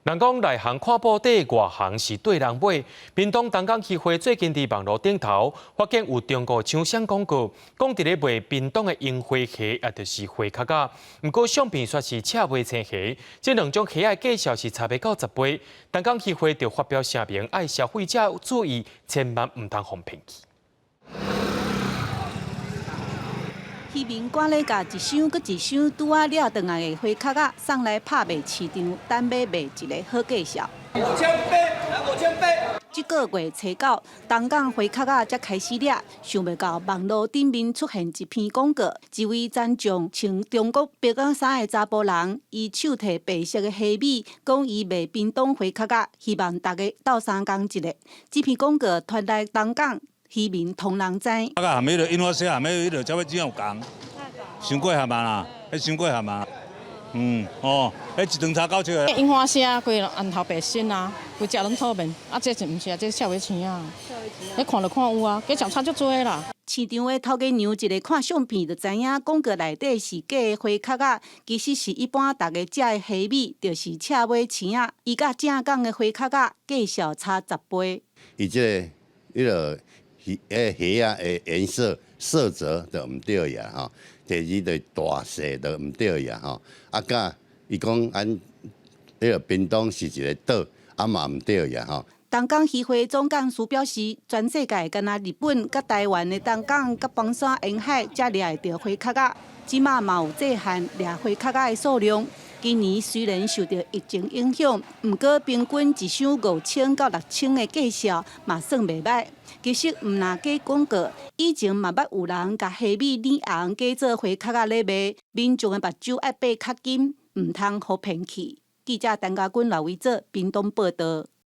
人讲内行看报底，外行是对人买。屏东东港渔会最近伫网络顶头发现有中国厂商广告，讲伫咧卖屏东的樱花虾，也就是花壳仔。不过相片却是赤尾青虾，这两种虾的价销是差不到10倍。东港渔会就发表声明，爱消费者注意，千万唔通互骗去。 渔民赶咧甲一箱搁一箱拄啊了转来的花壳仔送来拍卖市场，等要卖一个好价销。5000杯，5000杯。这个月初9，东港花壳仔才开始掠，想袂到网络顶面出现一篇广告，一位残障穿中国白光衫的查甫人，伊手提白色的虾米，讲伊卖屏东花壳仔，希望大家斗相共一个。这篇广告传来东港。 渔民同人知。啊，含迄个樱花虾，含迄个才要怎样有共？伤过下嘛啦，迄伤过下嘛。迄一顿炒9尺。樱花虾规案头白身啊，规只拢透明。啊，这是毋是啊？这少尾青啊。你看就看有啊，计相差足多啦。市场的头家娘一个看相片就知影，广告内底是假的花壳仔，其实是一般大家食的虾米，就是赤尾青仔。伊甲正港的花壳仔价销差10倍。伊这个虾啊的颜色色泽就唔对呀吼，第二就大细就唔对呀吼，啊甲伊讲咱迄个屏东是一个岛，啊嘛唔对呀吼。东港渔会总干事表示，全世界敢若日本、甲台湾的东港、甲房山沿海才掠得到花壳仔，即马嘛有制限掠花壳仔的数量。 今年虽然受到疫情影响，不过平均一箱5000到6000的价销嘛算袂歹。其实唔拿假广告，以前嘛捌有人甲虾米染红假做花壳仔咧卖，民众的目睭要闭较紧，唔通互骗去。记者陈家军、刘伟哲，屏东报道。